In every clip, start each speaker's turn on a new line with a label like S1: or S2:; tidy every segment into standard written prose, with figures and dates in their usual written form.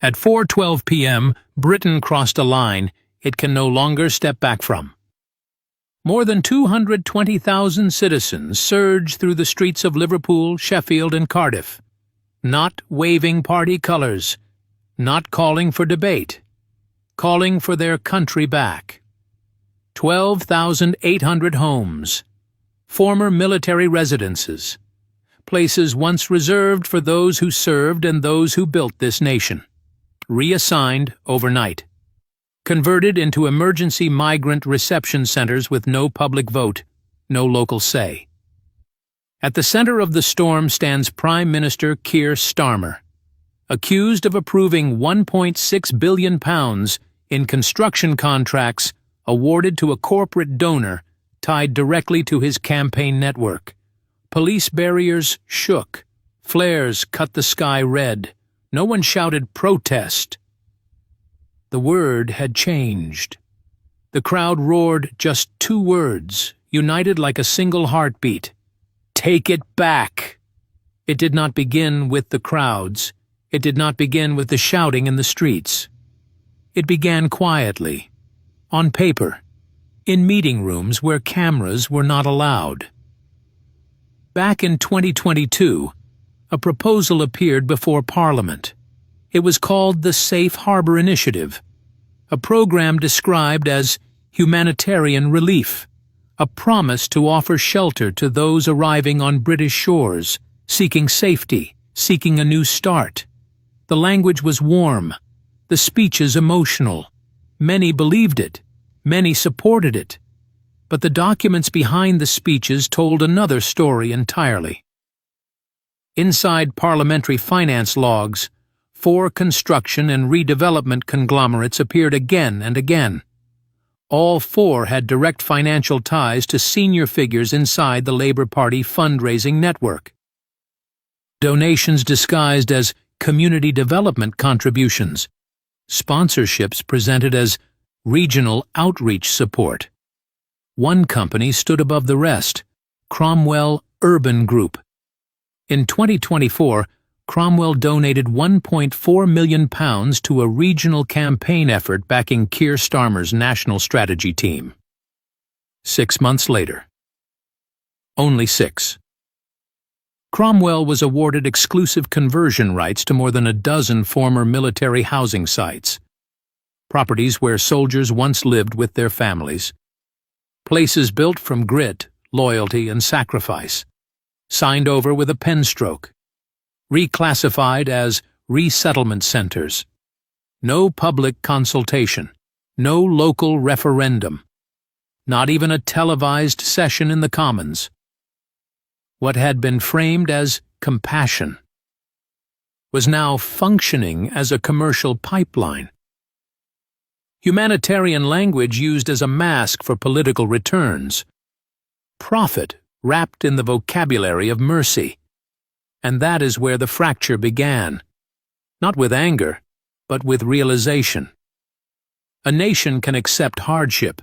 S1: At 4:12 p.m., Britain crossed a line it can no longer step back from. More than 220,000 citizens surged through the streets of Liverpool, Sheffield, and Cardiff, not waving party colours, not calling for debate, calling for their country back. 12,800 homes, former military residences, places once reserved for those who served and those who built this nation, reassigned overnight, converted into emergency migrant reception centers with no public vote, no local say. At the center of the storm stands Prime Minister Keir Starmer, accused of approving £1.6 billion in construction contracts awarded to a corporate donor tied directly to his campaign network. Police barriers shook, flares cut the sky red. No one shouted protest. The word had changed. The crowd roared just two words, united like a single heartbeat. Take it back! It did not begin with the crowds. It did not begin with the shouting in the streets. It began quietly, on paper, in meeting rooms where cameras were not allowed. Back in 2022, a proposal appeared before Parliament. It was called the Safe Harbour Initiative, a program described as humanitarian relief, a promise to offer shelter to those arriving on British shores, seeking safety, seeking a new start. The language was warm, the speeches emotional. Many believed it, many supported it. But the documents behind the speeches told another story entirely. Inside parliamentary finance logs, 4 construction and redevelopment conglomerates appeared again and again. All 4 had direct financial ties to senior figures inside the Labour Party fundraising network. Donations disguised as community development contributions, sponsorships presented as regional outreach support. One company stood above the rest, Cromwell Urban Group. In 2024, Cromwell donated £1.4 million to a regional campaign effort backing Keir Starmer's national strategy team. 6 months later. Only 6. Cromwell was awarded exclusive conversion rights to more than a dozen former military housing sites, properties where soldiers once lived with their families, places built from grit, loyalty, and sacrifice, signed over with a pen stroke, reclassified as resettlement centers. No public consultation, no local referendum, not even a televised session in the Commons. What had been framed as compassion was now functioning as a commercial pipeline. Humanitarian language used as a mask for political returns. Profit wrapped in the vocabulary of mercy. And that is where the fracture began. Not with anger, but with realization. A nation can accept hardship.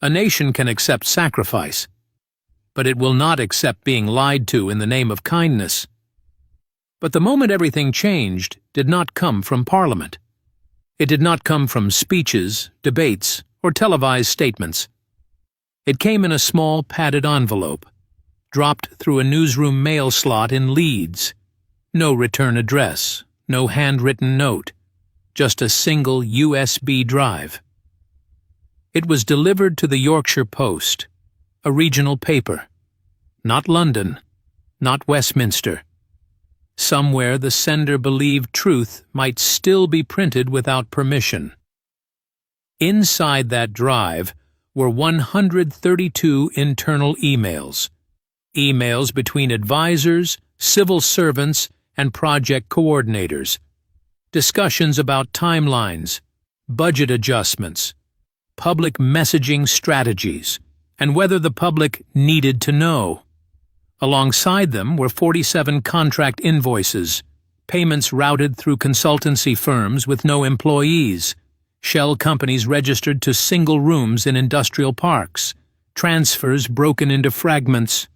S1: A nation can accept sacrifice. But it will not accept being lied to in the name of kindness. But the moment everything changed did not come from Parliament. It did not come from speeches, debates, or televised statements. It came in a small padded envelope, dropped through a newsroom mail slot in Leeds. No return address, no handwritten note, just a single USB drive. It was delivered to the Yorkshire Post, a regional paper. Not London, not Westminster. Somewhere the sender believed truth might still be printed without permission. Inside that drive were 132 internal emails. Emails between advisors, civil servants, and project coordinators. Discussions about timelines, budget adjustments, public messaging strategies, and whether the public needed to know. Alongside them were 47 contract invoices, payments routed through consultancy firms with no employees, shell companies registered to single rooms in industrial parks, transfers broken into fragments,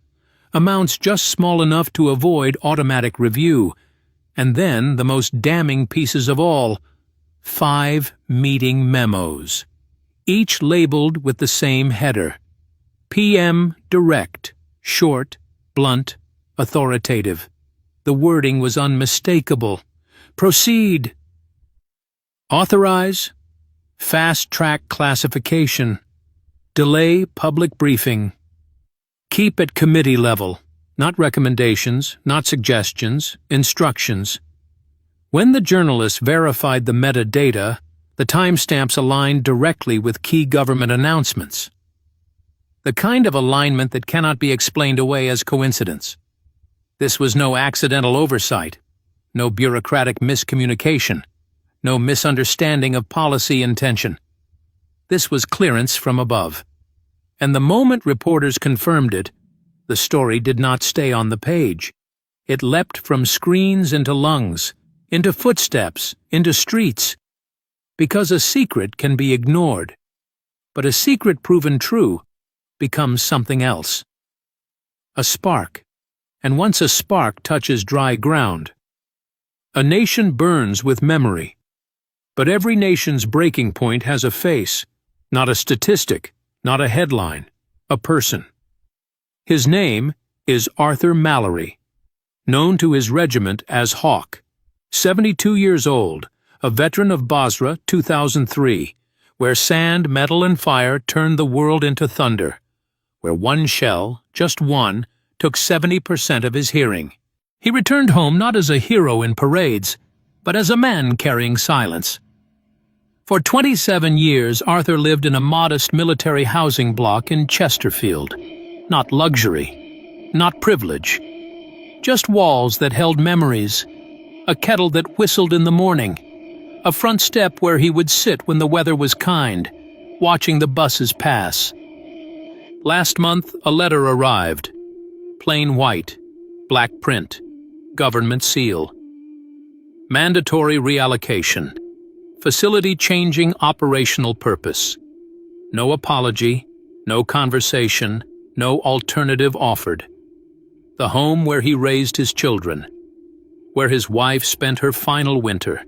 S1: amounts just small enough to avoid automatic review, And then, the most damning pieces of all, 5 meeting memos, each labeled with the same header. PM Direct, short, blunt, authoritative. The wording was unmistakable. Proceed. Authorize. Fast-track classification. Delay public briefing. Keep at committee level. Not recommendations, not suggestions, instructions. When the journalists verified the metadata, the timestamps aligned directly with key government announcements. The kind of alignment that cannot be explained away as coincidence. This was no accidental oversight, no bureaucratic miscommunication, no misunderstanding of policy intention. This was clearance from above. And the moment reporters confirmed it, the story did not stay on the page. It leapt from screens into lungs, into footsteps, into streets. Because a secret can be ignored, but a secret proven true becomes something else. A spark, and once a spark touches dry ground. A nation burns with memory, but every nation's breaking point has a face, not a statistic, not a headline, a person. His name is Arthur Mallory, known to his regiment as Hawk, 72 years old, a veteran of Basra, 2003, where sand, metal, and fire turned the world into thunder, where one shell, just one, took 70% of his hearing. He returned home not as a hero in parades, but as a man carrying silence. For 27 years, Arthur lived in a modest military housing block in Chesterfield. Not luxury, not privilege. Just walls that held memories, a kettle that whistled in the morning, a front step where he would sit when the weather was kind, watching the buses pass. Last month, a letter arrived. Plain white, black print, government seal. Mandatory reallocation. Facility changing operational purpose. No apology, no conversation, no alternative offered. The home where he raised his children, where his wife spent her final winter,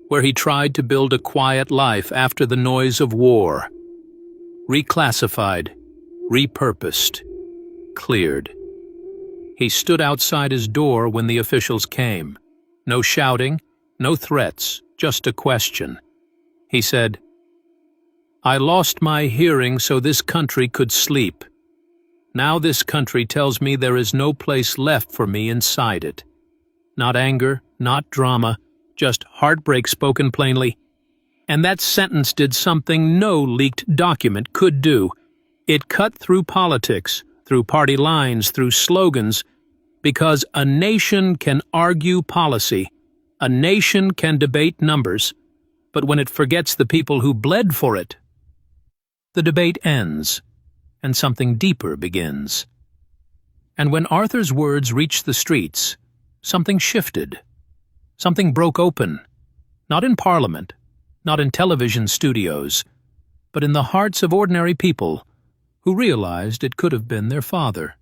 S1: where he tried to build a quiet life after the noise of war. Reclassified, repurposed, cleared. He stood outside his door when the officials came. No shouting, no threats, just a question. He said, "I lost my hearing so this country could sleep. Now this country tells me there is no place left for me inside it." Not anger, not drama, just heartbreak spoken plainly. And that sentence did something no leaked document could do. It cut through politics, through party lines, through slogans, because a nation can argue policy, a nation can debate numbers, but when it forgets the people who bled for it, the debate ends, and something deeper begins. And when Arthur's words reached the streets, something shifted. Something broke open, not in Parliament, not in television studios, but in the hearts of ordinary people who realized it could have been their father,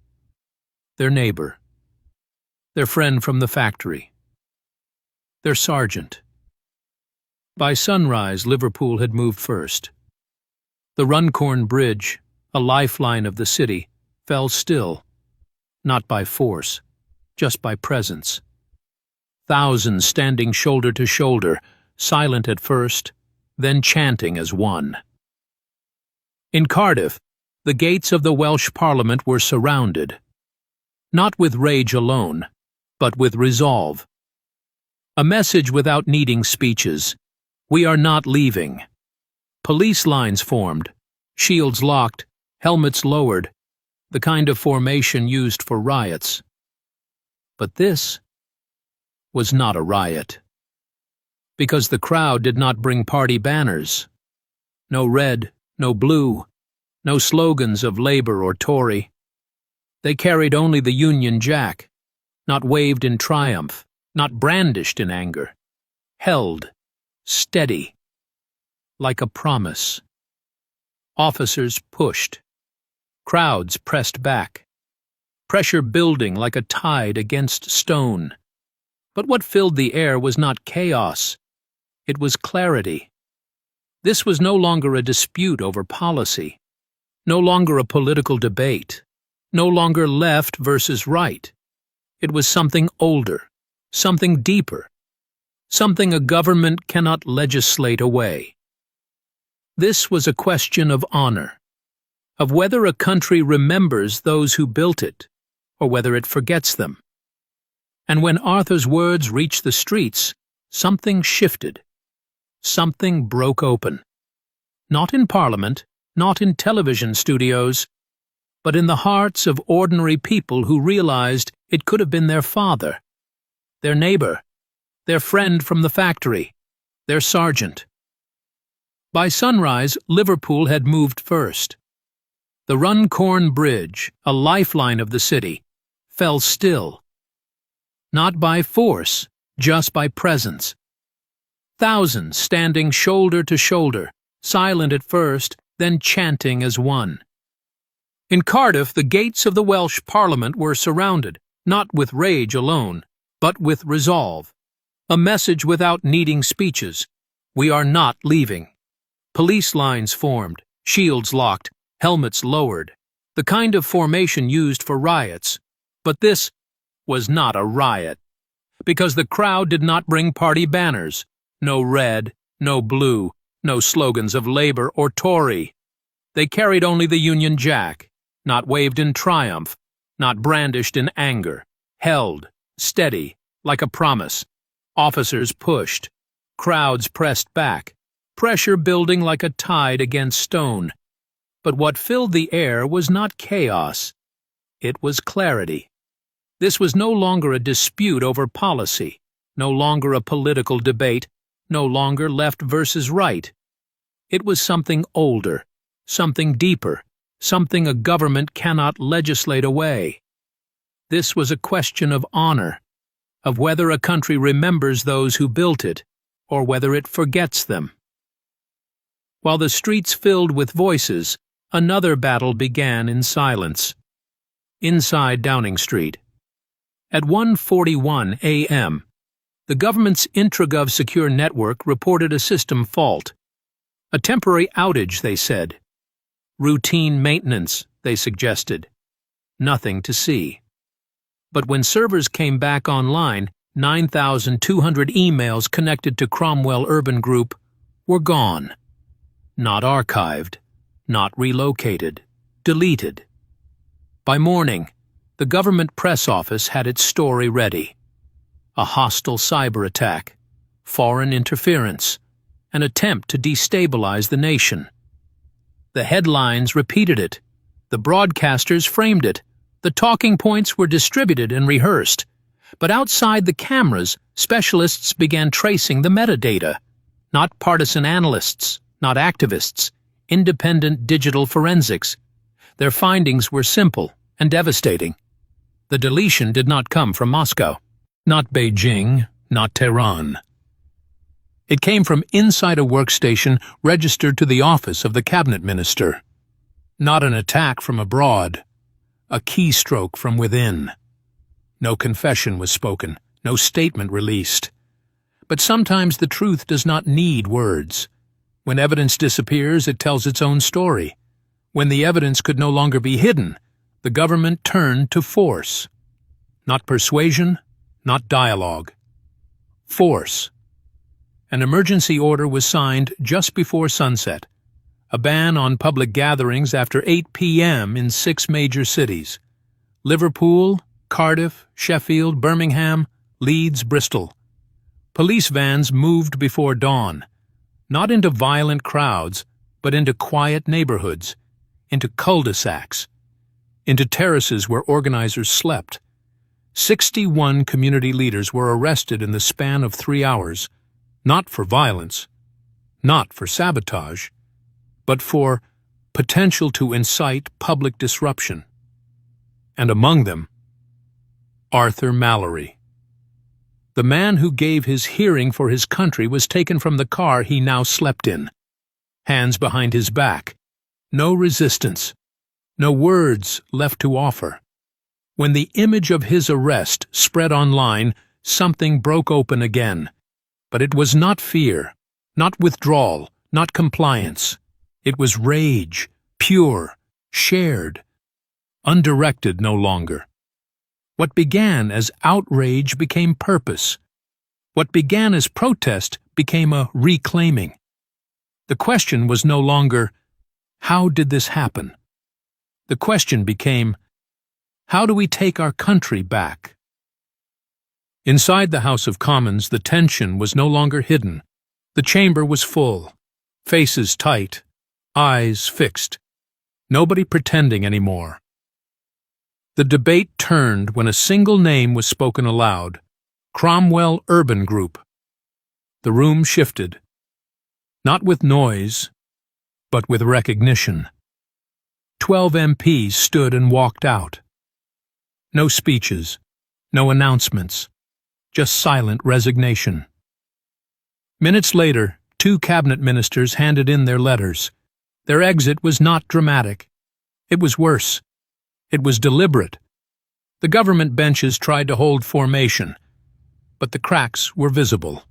S1: their neighbor, their friend from the factory, their sergeant. By sunrise, Liverpool had moved first. The Runcorn Bridge, a lifeline of the city, fell still, not by force, just by presence. Thousands standing shoulder to shoulder, silent at first, then chanting as one. In Cardiff, the gates of the Welsh Parliament were surrounded, not with rage alone, but with resolve. A message without needing speeches. We are not leaving. Police lines formed, shields locked, helmets lowered, the kind of formation used for riots. But this was not a riot, because the crowd did not bring party banners. No red, no blue, no slogans of Labour or Tory. They carried only the Union Jack, not waved in triumph, not brandished in anger, held, steady, like a promise. Officers pushed. Crowds pressed back. Pressure building like a tide against stone. But what filled the air was not chaos. It was clarity. This was no longer a dispute over policy, no longer a political debate, no longer left versus right. It was something older, something deeper, something a government cannot legislate away. This was a question of honor, of whether a country remembers those who built it, or whether it forgets them. And when Arthur's words reached the streets, something shifted. Something broke open. Not in Parliament, not in television studios, but in the hearts of ordinary people who realized it could have been their father, their neighbor, their friend from the factory, their sergeant. By sunrise, Liverpool had moved first. The Runcorn Bridge, a lifeline of the city, fell still. Not by force, just by presence. Thousands standing shoulder to shoulder, silent at first, then chanting as one. In Cardiff, the gates of the Welsh Parliament were surrounded, not with rage alone, but with resolve. A message without needing speeches. We are not leaving. Police lines formed, shields locked, helmets lowered. The kind of formation used for riots. But this was not a riot, because the crowd did not bring party banners. No red, no blue, no slogans of Labour or Tory. They carried only the Union Jack, not waved in triumph, not brandished in anger, held, steady, like a promise. Officers pushed, crowds pressed back, pressure building like a tide against stone. But what filled the air was not chaos. It was clarity. This was no longer a dispute over policy, no longer a political debate, no longer left versus right. It was something older, something deeper, something a government cannot legislate away. This was a question of honor, of whether a country remembers those who built it, or whether it forgets them. While the streets filled with voices, another battle began in silence. Inside Downing Street. At 1:41 a.m., the government's Intragov Secure network reported a system fault. A temporary outage, they said. Routine maintenance, they suggested. Nothing to see. But when servers came back online, 9,200 emails connected to Cromwell Urban Group were gone. Not archived, not relocated, deleted. By morning, the government press office had its story ready. A hostile cyber attack, foreign interference, an attempt to destabilize the nation. The headlines repeated it. The broadcasters framed it. The talking points were distributed and rehearsed. But outside the cameras, specialists began tracing the metadata. Not partisan analysts, not activists, independent digital forensics. Their findings were simple and devastating. The deletion did not come from Moscow, not Beijing, not Tehran. It came from inside a workstation registered to the office of the cabinet minister. Not an attack from abroad, a keystroke from within. No confession was spoken, no statement released. But sometimes the truth does not need words. When evidence disappears, it tells its own story. When the evidence could no longer be hidden, the government turned to force. Not persuasion, not dialogue. Force. An emergency order was signed just before sunset. A ban on public gatherings after 8 p.m. in 6 major cities. Liverpool, Cardiff, Sheffield, Birmingham, Leeds, Bristol. Police vans moved before dawn, not into violent crowds, but into quiet neighborhoods, into cul-de-sacs, into terraces where organizers slept. 61 community leaders were arrested in the span of 3 hours, not for violence, not for sabotage, but for potential to incite public disruption. And among them, Arthur Mallory. The man who gave his hearing for his country was taken from the car he now slept in. Hands behind his back. No resistance. No words left to offer. When the image of his arrest spread online, something broke open again. But it was not fear, not withdrawal, not compliance. It was rage, pure, shared, undirected no longer. What began as outrage became purpose. What began as protest became a reclaiming. The question was no longer, how did this happen? The question became, how do we take our country back? Inside the House of Commons, the tension was no longer hidden. The chamber was full, faces tight, eyes fixed. Nobody pretending anymore. The debate turned when a single name was spoken aloud: Cromwell Urban Group. The room shifted, not with noise, but with recognition. 12 MPs stood and walked out. No speeches, no announcements, just silent resignation. Minutes later, 2 cabinet ministers handed in their letters. Their exit was not dramatic. It was worse. It was deliberate. The government benches tried to hold formation, but the cracks were visible.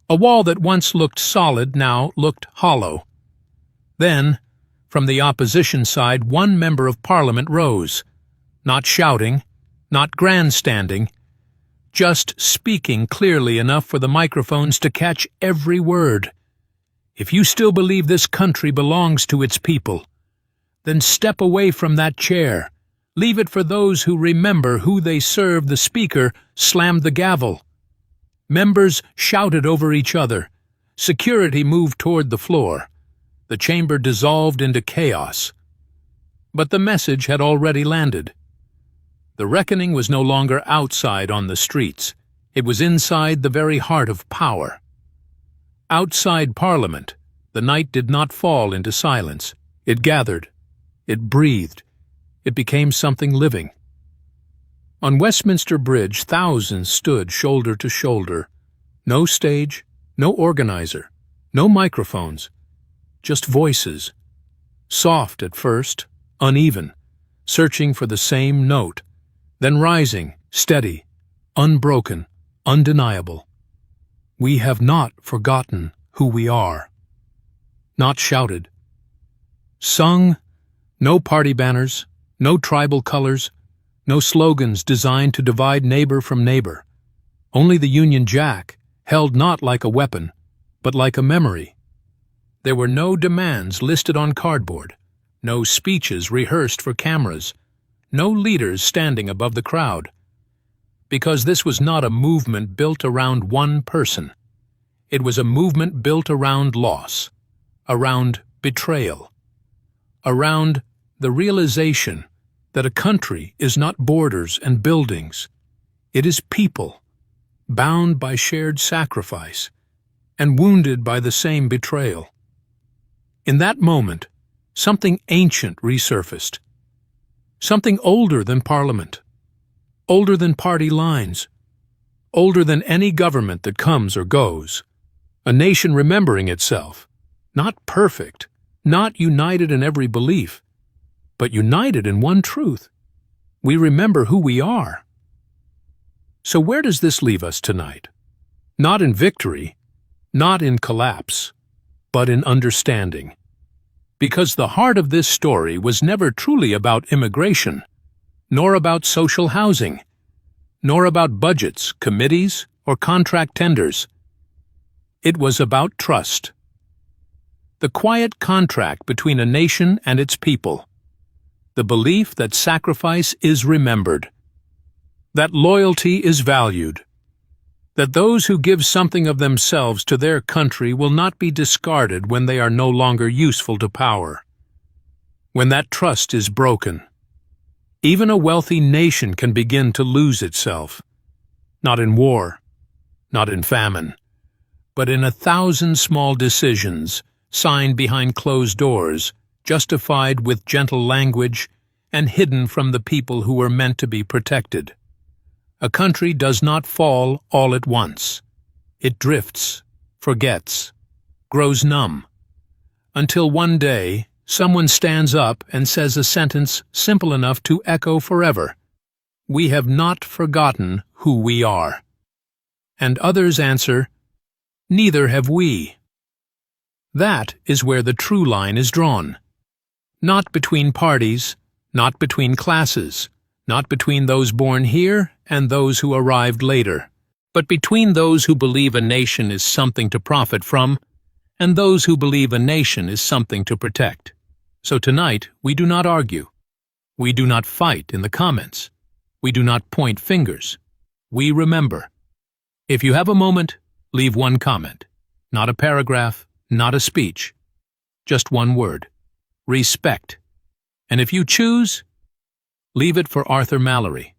S1: A wall that once looked solid now looked hollow. Then, from the opposition side, one member of Parliament rose, not shouting, not grandstanding, just speaking clearly enough for the microphones to catch every word. If you still believe this country belongs to its people, then step away from that chair. Leave it for those who remember who they served. The speaker slammed the gavel. Members shouted over each other. Security moved toward the floor. The chamber dissolved into chaos. But the message had already landed. The reckoning was no longer outside on the streets. It was inside the very heart of power. Outside Parliament, the night did not fall into silence. It gathered. It breathed. It became something living. On Westminster Bridge, thousands stood shoulder to shoulder. No stage, no organizer, no microphones, just voices. Soft at first, uneven, searching for the same note, then rising, steady, unbroken, undeniable. We have not forgotten who we are. Not shouted. Sung, no party banners, no tribal colors, no slogans designed to divide neighbor from neighbor. Only the Union Jack, held not like a weapon, but like a memory. There were no demands listed on cardboard, no speeches rehearsed for cameras, no leaders standing above the crowd. Because this was not a movement built around one person. It was a movement built around loss, around betrayal, around the realization that a country is not borders and buildings. It is people, bound by shared sacrifice and wounded by the same betrayal. In that moment, something ancient resurfaced, something older than Parliament, older than party lines, older than any government that comes or goes. A nation remembering itself, not perfect, not united in every belief, but united in one truth. We remember who we are. So where does this leave us tonight? Not in victory, not in collapse, but in understanding. Because the heart of this story was never truly about immigration, nor about social housing, nor about budgets, committees, or contract tenders. It was about trust. The quiet contract between a nation and its people. The belief that sacrifice is remembered, that loyalty is valued, that those who give something of themselves to their country will not be discarded when they are no longer useful to power. When that trust is broken, even a wealthy nation can begin to lose itself, not in war, not in famine, but in 1,000 small decisions signed behind closed doors, justified with gentle language, and hidden from the people who were meant to be protected. A country does not fall all at once. It drifts, forgets, grows numb, until one day someone stands up and says a sentence simple enough to echo forever. "We have not forgotten who we are." And others answer, "Neither have we." That is where the true line is drawn. Not between parties, not between classes, not between those born here and those who arrived later, but between those who believe a nation is something to profit from and those who believe a nation is something to protect. So tonight, we do not argue. We do not fight in the comments. We do not point fingers. We remember. If you have a moment, leave one comment. Not a paragraph, not a speech. Just one word. Respect. And if you choose, leave it for Arthur Mallory.